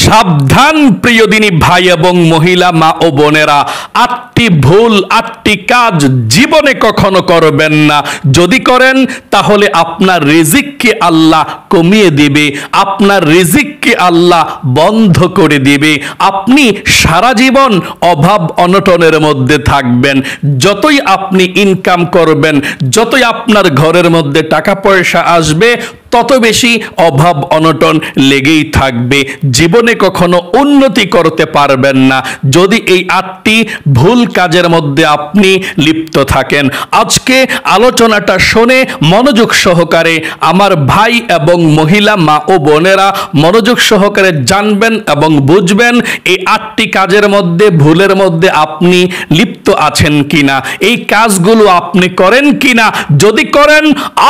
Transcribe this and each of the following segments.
সাবধান প্রিয় দিনী ভাই এবং মহিলা, মা ও বোনেরা, 8টি ভুল 8টি কাজ জীবনে কখনো করবেন না। যদি করেন তাহলে আপনার রিজিককে আল্লাহ কমিয়ে দিবে, আপনার রিজিককে আল্লাহ বন্ধ করে দিবে। আপনি সারা জীবন অভাব অনটনের মধ্যে থাকবেন। যতই আপনি ইনকাম করবেন, যতই আপনার ঘরের মধ্যে টাকা পয়সা আসবে, তত বেশি অভাব অনটন লেগেই থাকবে। জীবনে কখনো উন্নতি করতে পারবেন না যদি এই 8টি ভুল কাজের মধ্যে আপনি লিপ্ত থাকেন। আজকে আলোচনাটা শুনে মনোযোগ সহকারে আমার ভাই এবং মহিলা, মা ও বোনেরা মনোযোগ সহকারে জানবেন এবং বুঝবেন এই 8টি কাজের মধ্যে, ভুলের মধ্যে আপনি লিপ্ত আছেন কিনা, এই কাজগুলো আপনি করেন কিনা। যদি করেন,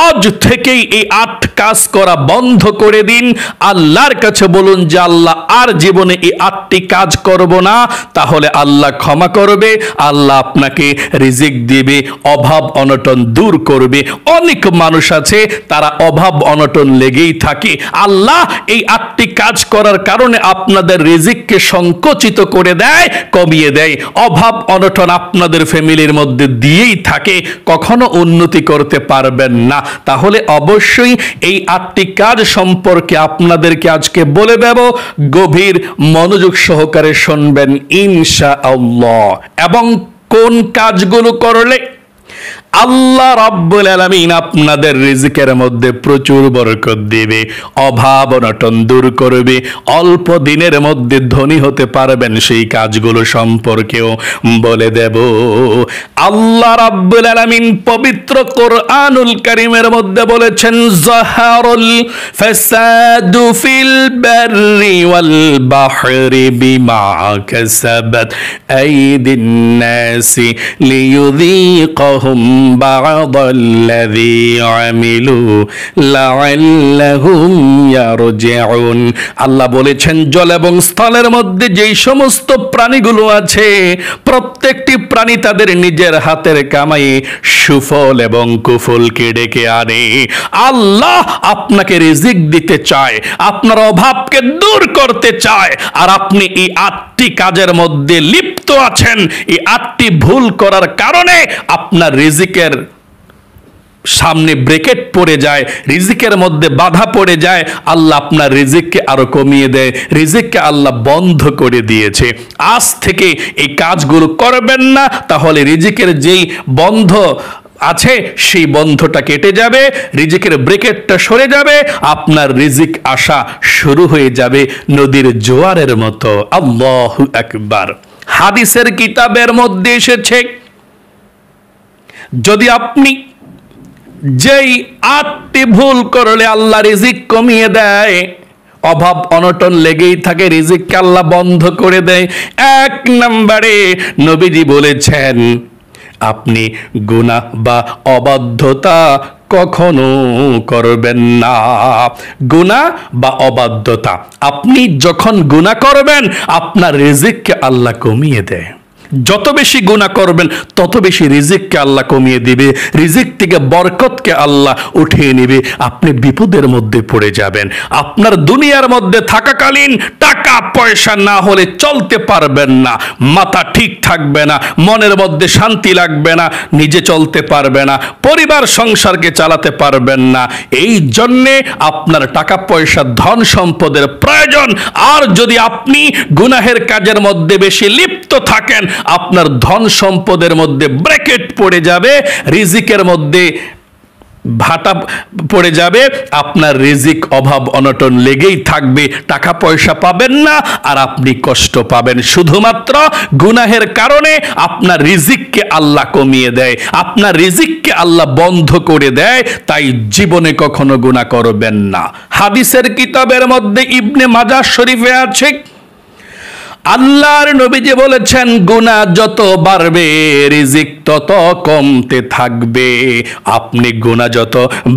আজ থেকেই এই 8 কাজ করা বন্ধ করে দিন। আল্লাহর কাছে বলুন যে আল্লাহ, আর জীবনে এই 8টি কাজ করব না। তাহলে আল্লাহ ক্ষমা করবে, আল্লাহ আপনাকে রিজিক দিবে, অভাব অনটন দূর করবে। অনেক মানুষ আছে তারা অভাব অনটন লেগেই থাকে। আল্লাহ এই 8টি কাজ করার কারণে আপনাদের রিজিককে সংকুচিত করে দেয়, কমিয়ে দেয়। অভাব অনটন আপনাদের ফ্যামিলির মধ্যে দিয়েই থাকে, কখনো উন্নতি করতে পারবেন না। তাহলে অবশ্যই এই 8টি কাজ সম্পর্কে আপনাদেরকে আজকে বলে দেব। গভীর মনোযোগ সহকারে শুনবেন ইনশাআল্লাহ। এবং কোন কাজগুলো করলে আল্লাহ রাব্বুল আলামিন আপনাদের রিজিকের মধ্যে প্রচুর বরকত দিবে, অভাব অনটন দূর করবে, অল্প দিনের মধ্যে ধনী হতে পারবেন, সেই কাজগুলো সম্পর্কেও বলে দেব। আল্লাহ রাব্বুল আলামিন পবিত্র কোরআনুল কারীমের মধ্যে বলেছেন, যাহারুল ফাসাদু ফিল বাররি ওয়াল বাহরি বিমা কাসাবাত আইদিন নাসি লিয়ুযীকাহুম بعض الذي عملوا لعلهم يرجعون। আল্লাহ বলেছেন, জল এবং স্থলের মধ্যে যেই সমস্ত প্রাণীগুলো আছে, প্রত্যেকটি প্রাণী তাদের নিজের হাতের কামাই সুফল এবং কুফলকে ডেকে আনে। আল্লাহ আপনাকে রিজিক দিতে চায়, আপনার অভাবকে দূর করতে চায়। আর আপনি এই 8টি কাজের মধ্যে লিপ্ত আছেন। এই 8টি ভুল করার কারণে আপনার রিজিকের সামনে ব্রেকেট পড়ে যায়, রিজিকের মধ্যে বাধা পড়ে যায়। আল্লাহ আপনার রিজিককে আরো কমিয়ে দেয়, রিজিককে আল্লাহ বন্ধ করে দিয়েছে। আজ থেকে এই কাজগুলো করবেন না, তাহলে রিজিকের যেই বন্ধ আছে সেই বন্ধটা কেটে যাবে, রিজিকের ব্রেকেটটা সরে যাবে, আপনার রিজিক আসা শুরু হয়ে যাবে নদীর জোয়ারের মতো। আল্লাহু আকবার। হাদিসের কিতাবের মধ্যে এসেছে, যদি আপনি যেই 8টি ভুল করলে আল্লাহ রিজিক কমিয়ে দেয়, অভাব অনটন লেগেই থাকে, রিজিককে আল্লাহ বন্ধ করে দেয়। 1 নম্বরে নবীজি বলেছেন, আপনি গুনাহ বা অবাধ্যতা কখনো করবেন না। গুনাহ বা অবাধ্যতা, আপনি যখন গুনাহ করবেন আপনার রিজিককে আল্লাহ কমিয়ে দেয়। যত বেশি গুনাহ করবেন তত বেশি রিজিককে আল্লাহ কমিয়ে দিবে, রিজিক থেকে বরকতকে আল্লাহ উঠিয়ে নেবে। আপনি বিপদের মধ্যে পড়ে যাবেন। আপনার দুনিয়ার মধ্যে থাকাকালীন টাকা পয়সা না হলে চলতে পারবেন না, মাথা ঠিক থাকবে না, মনের মধ্যে শান্তি লাগবে না, নিজে চলতে পারবে না, পরিবার সংসারকে চালাতে পারবেন না। এই জন্যে আপনার টাকা পয়সা ধন সম্পদের প্রয়োজন। আর যদি আপনি গুনাহের কাজের মধ্যে বেশি লিপ্ত থাকেন, আপনার ধন সম্পদের মধ্যে ব্রেকেট পড়ে যাবে, রিজিকের মধ্যে ভাটা পড়ে যাবে, আপনার রিজিক অভাব অনটন লেগেই থাকবে, টাকা পয়সা পাবেন না আর আপনি কষ্ট পাবেন। শুধুমাত্র গুনাহের কারণে আপনার রিজিককে আল্লাহ কমিয়ে দেয়, আপনার রিজিককে আল্লাহ বন্ধ করে দেয়। তাই জীবনে কখনো গুনাহ করবেন না। হাদিসের কিতাবের মধ্যে ইবনে মাজাহ শরীফে আছে, আল্লাহর নবীজি বলেছেন, গুনাহ যত বাড়বে রিজিক তত কমতে থাকবে। আপনি গুনাহ যত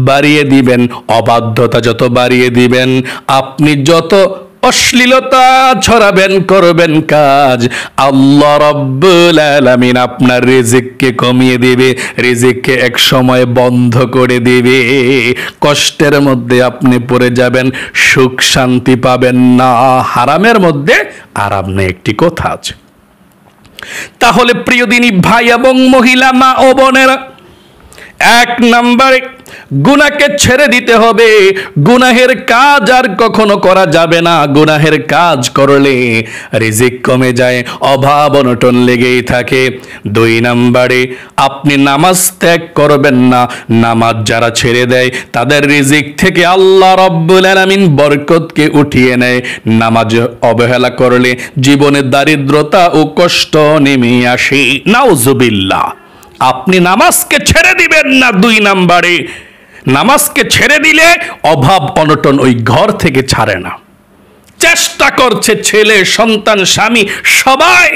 বাড়িয়ে দিবেন, অবাধ্যতা যত বাড়িয়ে দিবেন, আপনি যত অশ্লীলতা ছড়াবেন, করবেন কাজ, আল্লাহ রাব্বুল আলামিন আপনার রিজিককে কমিয়ে দিবে, রিজিককে এক সময় বন্ধ করে দিবে। কষ্টের মধ্যে আপনি পড়ে যাবেন, সুখ শান্তি পাবেন না। হারামের মধ্যে আরাম নেই, একটি কথা আছে। তাহলে প্রিয় দিনী ভাই এবং মহিলা, মা ও বোনেরা, এক নম্বরে গুনাহকে ছেড়ে দিতে হবে। গুনাহের কাজ আর কখনো করা যাবে না। গুনাহের কাজ করলে রিজিক কমে যায়, অভাব অনটন লেগেই থাকে। দুই নম্বরে আপনি নামাজ ত্যাগ করবেন না। নামাজ যারা ছেড়ে দেয় তাদের রিজিক থেকে আল্লাহ রাব্বুল আলামিন বরকতকে উঠিয়ে নেয়। নামাজ অবহেলা করলে জীবনে দারিদ্রতা ও কষ্ট নেমে আসে। নাউজুবিল্লাহ। আপনি নামাজকে ছেড়ে দিবেন না। দুই নম্বরে নামাজকে ছেড়ে দিলে অভাব অনটন ওই ঘর থেকে ছাড়ে না। চেষ্টা করছে ছেলে, সন্তান, স্বামী সবাই,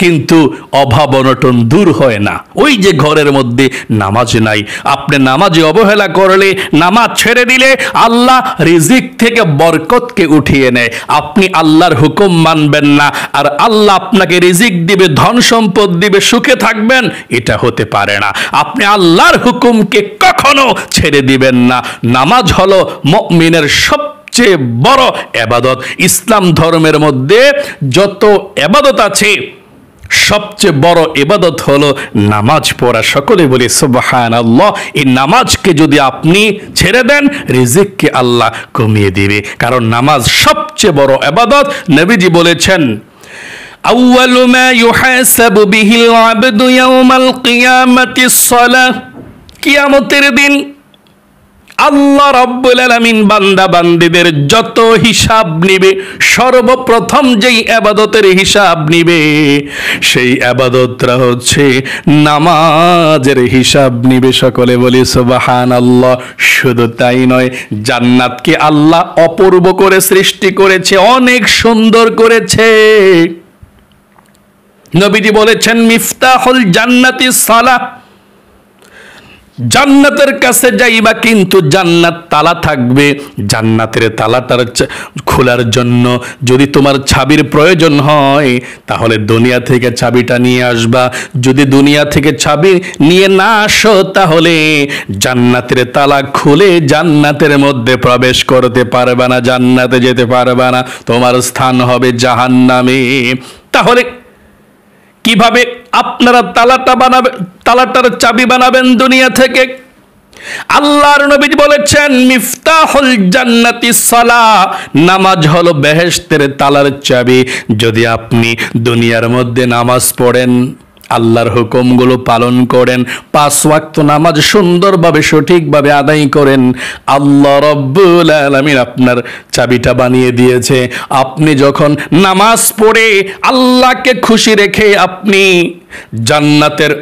কিন্তু অভাব অনটন দূর হয় না। ওই যে ঘরের মধ্যে নামাজ নাই। আপনি নামাজে অবহেলা করলে, নামাজ ছেড়ে দিলে আল্লাহ রিজিক থেকে বরকতকে উঠিয়ে নেয়। আপনি আল্লাহর হুকুম মানবেন না, আর আল্লাহ আপনাকে রিজিক দিবে, ধন সম্পদ দিবে, সুখে থাকবেন, এটা হতে পারে না। আপনি আল্লাহর হুকুমকে কখনো ছেড়ে দিবেন না। নামাজ হলো মুমিনের সবচেয়ে বড় ইবাদত। ইসলাম ধর্মের মধ্যে যত ইবাদত আছে, সবচেয়ে বড় ইবাদত হলো নামাজ পড়া। সকলে বলি সুবহানাল্লাহ। এই নামাজকে যদি আপনি ছেড়ে দেন, রিজিককে আল্লাহ কমিয়ে দিবে, কারণ নামাজ সবচেয়ে বড় ইবাদত। নবীজি বলেছেন, আউয়ালু মা ইউহাসাবু বিহিল আবদু ইয়াউমাল কিয়ামাতিস সালাহ। কিয়ামতের দিন আল্লাহ রাব্বুল আলামিন বান্দা বান্দীদের যত হিসাব নিবে, সর্বপ্রথম যেই ইবাদতের হিসাব নিবে সেই ইবাদতটা হচ্ছে নামাজের হিসাব নিবে। সকলে বলি সুবহানাল্লাহ। শুধু তাই নয়, জান্নাতকে আল্লাহ অপূর্ব করে সৃষ্টি করেছে, অনেক সুন্দর করেছে। নবীজি বলেছেন, মিফতাহুল জান্নাতিস সালাহ। জান্নাতের কাছে যাইবা, কিন্তু জান্নাত তালা থাকবে। জান্নাতের তালাটার খোলার জন্য যদি তোমার চাবির প্রয়োজন হয়, তাহলে দুনিয়া থেকে চাবিটা নিয়ে আসবা। যদি দুনিয়া থেকে চাবি নিয়ে না আসো, তাহলে জান্নাতের তালা খুলে জান্নাতের মধ্যে প্রবেশ করতে পারবে না, জান্নাতে যেতে পারবে না। তোমার স্থান হবে জাহান্নামে। তাহলে কিভাবে আপনারা তালাটার চাবি বানাবেন দুনিয়া থেকে? আল্লাহর নবী বলেছেন, মিফতাহুল জান্নাতিস সালাহ। নামাজ হলো বেহেশতের তালার চাবি। যদি আপনি দুনিয়ার মধ্যে নামাজ পড়েন, আল্লাহর হুকুমগুলো পালন করেন, 5 ওয়াক্ত নামাজ সুন্দরভাবে সঠিকভাবে আদায় করেন, আল্লাহ রাব্বুল আলামিন আপনার চাবিটা বানিয়ে দিয়েছে। আপনি যখন নামাজ পড়ে আল্লাহকে খুশি রেখে আপনি জান্নাতের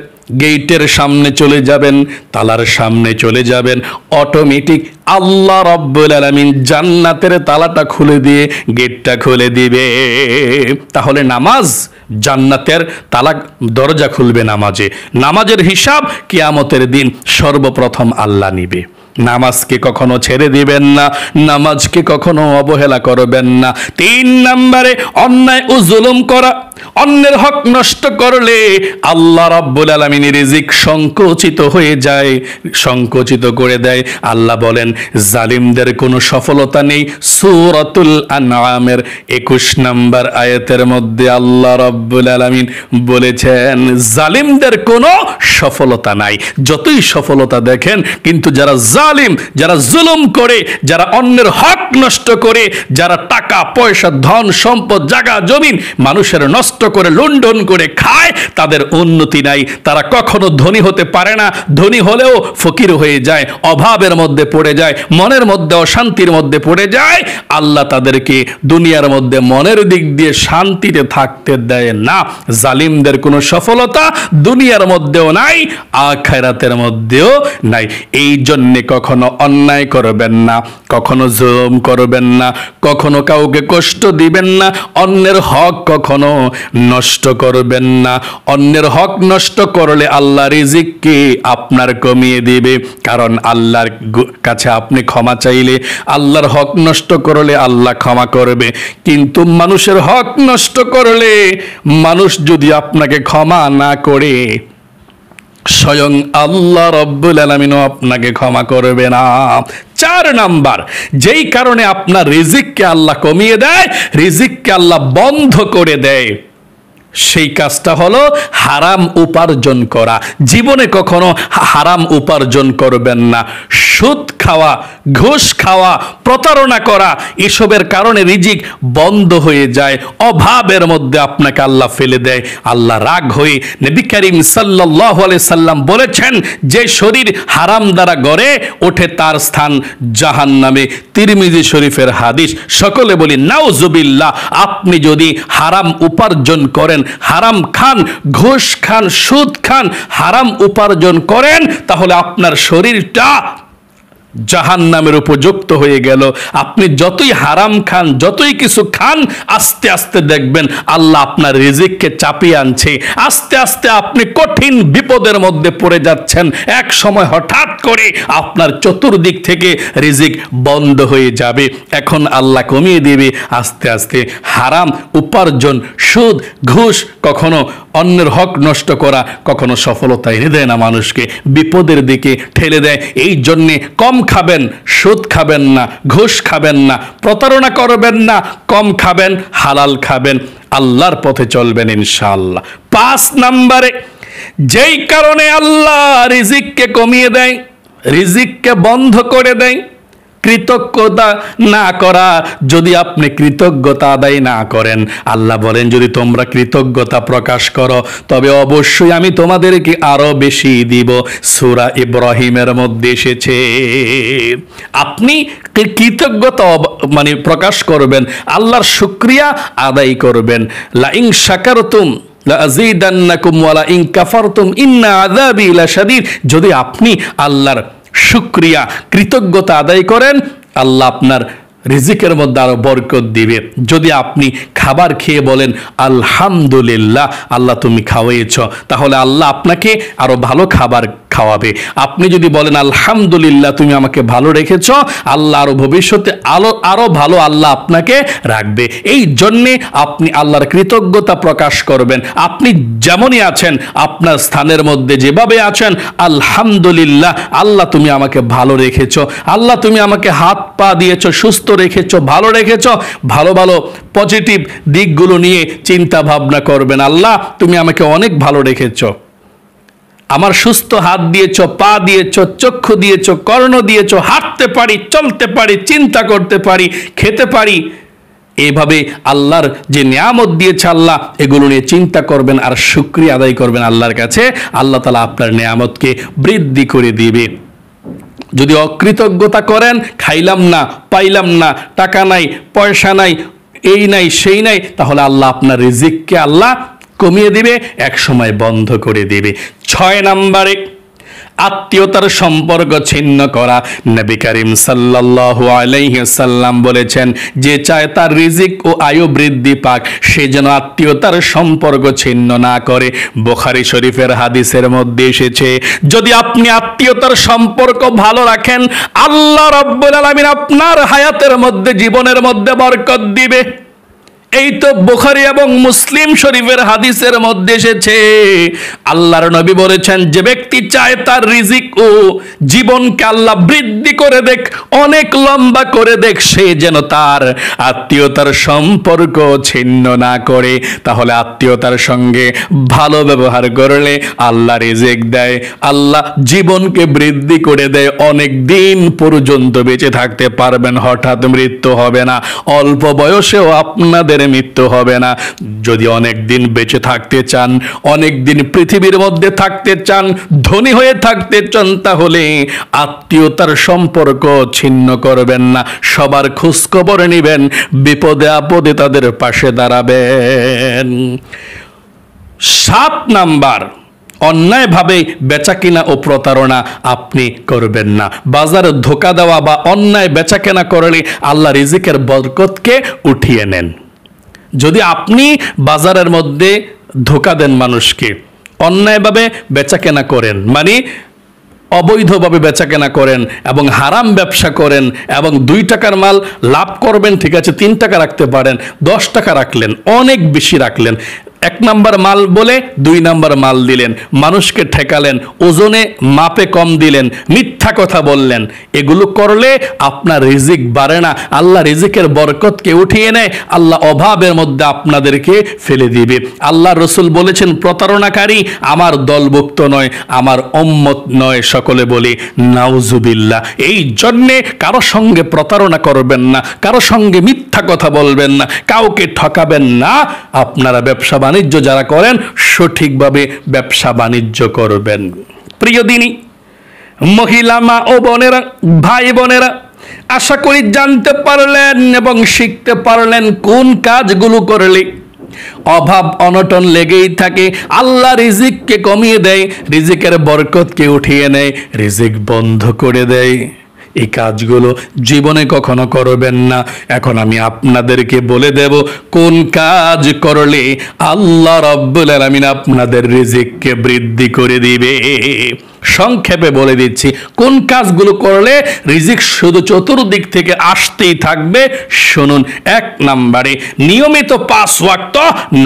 গেটের সামনে চলে যাবেন, তালার সামনে চলে যাবেন, অটোমেটিক আল্লাহ রাব্বুল আলামিন জান্নাতের তালাটা খুলে দিয়ে গেটটা খুলে দিবে। তাহলে নামাজ জান্নাতের তালা, দরজা খুলবে নামাজে। নামাজের হিসাব কিয়ামতের দিন সর্বপ্রথম আল্লাহ নিবে। নামাজকে কখনো ছেড়ে দিবেন না, নামাজকে কখনো অবহেলা করবেন না। 3 নম্বরে অন্যায় ও জুলুম করা। অন্যের হক নষ্ট করলে আল্লাহ রাব্বুল আলামিনের রিজিক সংকুচিত হয়ে যায়, সংকুচিত করে দেয়। আল্লাহ বলেন, জালিমদের কোনো সফলতা নেই। সূরাতুল আনআমের 21 নম্বর আয়াতের মধ্যে আল্লাহ রাব্বুল আলামিন বলেছেন, জালিমদের কোনো সফলতা নাই। যতই সফলতা দেখেন, কিন্তু যারা জালিম, যারা জুলুম করে, যারা অন্যের হক নষ্ট করে, যারা টাকা পয়সা, ধন সম্পদ, জায়গা জমিন মানুষের নষ্ট করে লুণ্ঠন করে খায়, তাদের উন্নতি নাই। তারা কখনো ধনী হতে পারে না। ধনী হলেও ফকির হয়ে যায়, অভাবের মধ্যে পড়ে যায়, মনের মধ্যে অশান্তির মধ্যে পড়ে যায়। আল্লাহ তাদেরকে দুনিয়ার মধ্যে মনের দিক দিয়ে শান্তিতে থাকতে দেয় না। জালিমদের কোনো সফলতা দুনিয়ার মধ্যেও নাই, আখিরাতের মধ্যেও নাই। এই জন্যে কখনো অন্যায় করবেন না, কখনো জুলুম করবেন না, কখনো কাউকে কষ্ট দিবেন না, অন্যের হক কখনো নষ্ট করবেন না। অন্যের হক নষ্ট করলে আল্লাহ রিজিককে আপনার কমিয়ে দিবে, কারণ আল্লাহর কাছে আপনি ক্ষমা চাইলে আল্লাহর হক নষ্ট করলে আল্লাহ ক্ষমা করবে। কিন্তু মানুষের হক নষ্ট করলে মানুষ যদি আপনাকে ক্ষমা না করে, স্বয়ং আল্লাহ রব্বুল আলামিনও আপনাকে ক্ষমা করবে না। 4 নাম্বার, যেই কারণে আপনার রিজিককে আল্লাহ কমিয়ে দেয়, রিজিককে আল্লাহ বন্ধ করে দেয়, সেই কাজটা হলো হারাম উপার্জন করা। জীবনে কখনো হারাম উপার্জন করবেন না। সুদ খাওয়া, ঘুষ খাওয়া, প্রতারণা করা, এসবের কারণে রিজিক বন্ধ হয়ে যায়, অভাবের মধ্যে আপনাকে আল্লাহ ফেলে দেয়। আল্লাহ রাগ হয়ে, নবী করিম সাল্লাল্লাহু আলাইহি সাল্লাম বলেছেন, যে শরীর হারাম দ্বারা গড়ে ওঠে তার স্থান জাহান্নামে। তিরমিজি শরীফের হাদিস। সকলে বলি নাউজুবিল্লাহ। আপনি যদি হারাম উপার্জন করেন, হারাম খান, ঘুষ খান, সুদ খান, হারাম উপার্জন করেন, তাহলে আপনার শরীরটা জাহান্নামের উপযুক্ত হয়ে গেল। আপনি যতই হারাম খান, যতই কিছু খান, আস্তে আস্তে দেখবেন আল্লাহ আপনার রিজিককে চাপিয়ে আনছে। আস্তে আস্তে আপনি কঠিন বিপদের মধ্যে পড়ে যাচ্ছেন। এক সময় হঠাৎ করে আপনার চতুর্দিক থেকে রিজিক বন্ধ হয়ে যাবে। এখন আল্লাহ কমিয়ে দিবে আস্তে আস্তে। হারাম উপার্জন, সুদ, ঘুষ, কখনো অন্যের হক নষ্ট করা কখনো সফলতা এনে দেয় না, মানুষকে বিপদের দিকে ঠেলে দেয়। এই জন্যে কম খাবেন, সুদ খাবেন না, ঘুষ খাবেন না, প্রতারণা করবেন না, কম খাবেন, হালাল খাবেন, আল্লাহর পথে চলবেন ইনশাআল্লাহ। 5 নাম্বারে, যেই কারণে আল্লাহ রিজিককে কমিয়ে দেয়, রিজিককে বন্ধ করে দেয়, কৃতজ্ঞতা না করা। যদি আপনি কৃতজ্ঞতা আদায় না করেন, আল্লাহ বলেন যদি তোমরা কৃতজ্ঞতা প্রকাশ করো তবে অবশ্যই আমি তোমাদেরকে আরো বেশি দিব। সূরা ইব্রাহিমের মধ্যে এসেছে। আপনি কৃতজ্ঞতা প্রকাশ করবেন, আল্লাহর শুকরিয়া আদায় করবেন। লা ইন শাকারতুম লাযীদান্নাকুম ওয়া লা ইন কাফারতুম ইন্না আযাবি লাশাদীদ। যদি আপনি আল্লাহর শুকরিয়া, কৃতজ্ঞতা আদায় করেন, আল্লাহ আপনার রিজিকের মধ্যে আরো বরকত দিবে। যদি আপনি খাবার খেয়ে বলেন আলহামদুলিল্লাহ, আল্লাহ তুমি খাওয়াইছ, তাহলে আল্লাহ আপনাকে আরো ভালো খাবার খাওয়াবে। আপনি যদি বলেন আলহামদুলিল্লাহ তুমি আমাকে ভালো রেখেছ, আল্লাহ আরো ভবিষ্যতে আরো ভালো আল্লাহ আপনাকে রাখবে। এই জন্যে আপনি আল্লাহর কৃতজ্ঞতা প্রকাশ করবেন। আপনি যেমনই আছেন, আপনার স্থানের মধ্যে যেভাবে আছেন, আলহামদুলিল্লাহ, আল্লাহ তুমি আমাকে ভালো রেখেছ, আল্লাহ তুমি আমাকে হাত পা দিয়েছ, সুস্থ রেখেছ, ভালো রেখেছ। ভালো ভালো পজিটিভ দিকগুলো নিয়ে চিন্তা ভাবনা করবেন। আল্লাহ তুমি আমাকে অনেক ভালো রেখেছ, আমার সুস্থ হাত দিয়েছ, পা দিয়েছ, চক্ষু দিয়েছ, কর্ণ দিয়েছ, হাঁটতে পারি, চলতে পারি, চিন্তা করতে পারি, খেতে পারি। এইভাবে আল্লাহর যে নিয়ামত দিয়েছে আল্লাহ, এগুলো নিয়ে চিন্তা করবেন আর শুকরিয়া আদায় করবেন আল্লাহর কাছে। আল্লাহ তাআলা আপনার নিয়ামতকে বৃদ্ধি করে দিবে। যদি অকৃতজ্ঞতা করেন, খাইলাম না, পাইলাম না, টাকা নাই, পয়সা নাই, এই নাই, সেই নাই, তাহলে আল্লাহ আপনার রিজিককে আল্লাহ কমিয়ে দিবে, এক সময় বন্ধ করে দিবে। 6 নম্বরে, আত্মীয়তার সম্পর্ক ছিন্ন করা। নবী করিম সাল্লাল্লাহু আলাইহি সাল্লাম বলেছেন, যে চায় তার রিজিক ও আয়ু বৃদ্ধি পাক, সে যেন আত্মীয়তার সম্পর্ক ছিন্ন না করে। বুখারী শরীফের হাদিসের মধ্যে এসেছে, যদি আপনি আত্মীয়তার সম্পর্ক ভালো রাখেন, আল্লাহ রাব্বুল আলামিন আপনার হায়াতের মধ্যে, জীবনের মধ্যে বরকত দিবে। এই তো বুখারী এবং মুসলিম শরীফের হাদিসের মধ্যে এসেছে। আল্লাহর নবী বলেছেন, যে ব্যক্তি চায় তার রিজিক ও জীবনকে আল্লাহ বৃদ্ধি করে দেখ, অনেক লম্বা করে দেখ, সে যেন তার আত্মীয়তার সম্পর্ক ছিন্ন না করে। তাহলে আত্মীয়তার সঙ্গে ভালো ব্যবহার করলে আল্লাহ রিজিক দেয়, আল্লাহ জীবনকে বৃদ্ধি করে দেয়, অনেক দিন পর্যন্ত বেঁচে থাকতে পারবেন, হঠাৎ মৃত্যু হবে না, অল্প বয়সেও আপনাদের মৃত্যু হবে না। যদি অনেক দিন বেঁচে থাকতে চান, অনেক দিন পৃথিবীর মধ্যে থাকতে চান, ধনী হয়ে থাকতে চান, তাহলে আত্মীয়তার সম্পর্ক ছিন্ন করবেন না, সবার খোঁজ খবর নেবেন, বিপদে আপদে তাদের পাশে দাঁড়াবেন। 7 নাম্বার, অন্যায়ভাবে বেচাকেনা ও প্রতারণা আপনি করবেন না। বাজারে ধোঁকা দেওয়া বা অন্যায় বেচাকেনা করলে আল্লাহ রিজিকের বরকতকে উঠিয়ে নেন। যদি আপনি বাজারের মধ্যে ধোঁকা দেন মানুষকে, অন্যায়ভাবে বেচাকেনা করেন, মানে অবৈধভাবে বেচাকেনা করেন এবং হারাম ব্যবসা করেন এবং 2 টাকার মাল লাভ করবেন, ঠিক আছে 3 টাকা রাখতে পারেন, 10 টাকা রাখলেন, অনেক বেশি রাখলেন, 1 নাম্বার মাল বলে 2 নাম্বার মাল দিলেন, মানুষকে ঠেকালেন, ওজনে মাপে কম দিলেন, মিথ্যা কথা বললেন, এগুলো করলে আপনার রিজিক বাড়ে না, আল্লাহ রিজিকের বরকতকে উঠিয়ে নেয়, আল্লাহ অভাবের মধ্যে আপনাদেরকে ফেলে দিবে। আল্লাহ রসুল বলেছেন প্রতারণাকারী আমার দলভুক্ত নয়, আমার উম্মত নয়। সকলে বলি নাউজুবিল্লাহ। এই জন্যে কারো সঙ্গে প্রতারণা করবেন না, কারো সঙ্গে মিথ্যা কথা বলবেন না, কাউকে ঠকাবেন না। আপনারা ব্যবসা বাণিজ্য যারা করেন সঠিকভাবে ব্যবসা বাণিজ্য করবেন। প্রিয় দিনী মহিলা মা ও বোনেরা, ভাই বোনেরা, আশা করি জানতে পারলেন এবং শিখতে পারলেন কোন কাজগুলো করলে অভাব অনটন লেগেই থাকে, আল্লাহ রিজিককে কমিয়ে দেয়, রিজিকের বরকতকে উঠিয়ে নেয়, রিজিক বন্ধ করে দেয়। এই কাজগুলো জীবনে কখনো করবেন না। এখন আমি আপনাদেরকে বলে দেব কোন কাজ করলে আল্লাহ রাব্বুল আলামিন আপনাদের রিজিককে বৃদ্ধি করে দিবে। সংক্ষেপে বলে দিচ্ছি কোন কাজগুলো করলে রিজিক শুধু চতুর্দিক থেকে আসতেই থাকবে। শুনুন, 1 নম্বরে নিয়মিত 5 ওয়াক্ত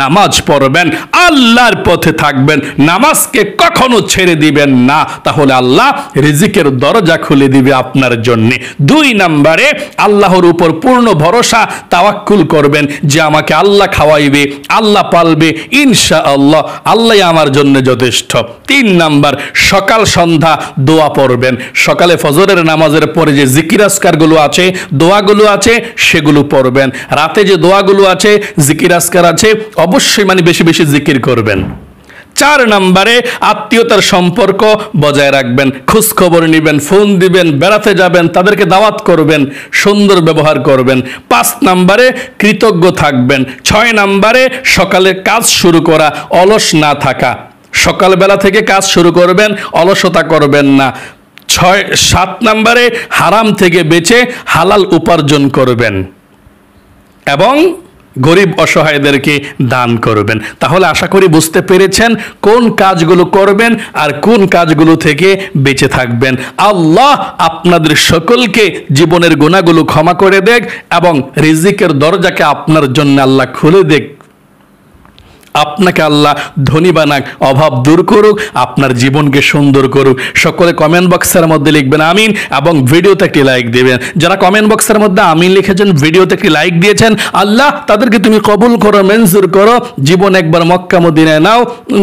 নামাজ পড়বেন, আল্লাহর পথে থাকবেন, নামাজকে কখনো ছেড়ে দিবেন না, তাহলে আল্লাহ রিজিকের দরজা খুলে দিবে আপনার জন্য। 2 নম্বরে আল্লাহর উপর পূর্ণ ভরসা তাওয়াক্কুল করবেন যে আমাকে আল্লাহ খাওয়াইবে, আল্লাহ পালবে, ইনশাআল্লাহ আল্লাহ আমার জন্য যথেষ্ট। 3 নাম্বার সকাল সন্ধ্যা দোয়া পড়বেন। সকালে ফজরের নামাজের পরে যে জিকির আজকারগুলো আছে, দোয়াগুলো আছে, সেগুলো পড়বেন। রাতে যে দোয়াগুলো আছে, জিকির আজকার আছে, অবশ্যই মানে বেশি বেশি জিকির করবেন। 4 নম্বরে আত্মীয়তার সম্পর্ক বজায় রাখবেন, খোঁজ খবর নেবেন, ফোন দিবেন, বেড়াতে যাবেন, তাদেরকে দাওয়াত করবেন, সুন্দর ব্যবহার করবেন। 5 নম্বরে কৃতজ্ঞ থাকবেন। 6 নম্বরে সকালে কাজ শুরু করা, অলস না থাকা, সকালবেলা থেকে কাজ শুরু করবেন, অলসতা করবেন না। 7 নম্বরে হারাম থেকে বেঁচে হালাল উপার্জন করবেন এবং গরিব অসহায়দেরকে দান করবেন। তাহলে আশা করি বুঝতে পেরেছেন কোন কাজগুলো করবেন আর কোন কাজগুলো থেকে বেঁচে থাকবেন। আল্লাহ আপনাদের সকলকে জীবনের গুনাহগুলো ক্ষমা করে দেখ এবং রিজিকের দরজাকে আপনার জন্য আল্লাহ খুলে দেখ। আপনাকে আল্লাহ ধনী বানাক, অভাব দূর করুক, আপনার জীবনকে সুন্দর করুক। সকলে কমেন্ট বক্সের মধ্যে লিখবেন আমিন এবং ভিডিওতে একটি লাইক দিবেন। যারা কমেন্ট বক্সের মধ্যে আমিন লিখেছেন, ভিডিওতে একটি লাইক দিয়েছেন, আল্লাহ তাদেরকে তুমি কবুল করো, মঞ্জুর করো, জীবন একবার মক্কা মদিনায় নাও,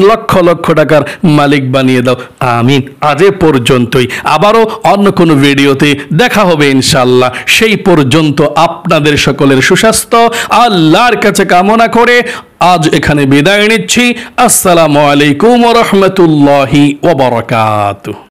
লক্ষ লক্ষ টাকার মালিক বানিয়ে দাও, আমিন। আজ এ পর্যন্তই, আবারও অন্য কোনো ভিডিওতে দেখা হবে ইনশাআল্লাহ। সেই পর্যন্ত আপনাদের সকলের সুস্বাস্থ্য আল্লাহর কাছে কামনা করে আজ এখানে বিদায় নিচ্ছি। আসসালামু আলাইকুম ওয়া রাহমাতুল্লাহি ওয়া বারাকাতুহু।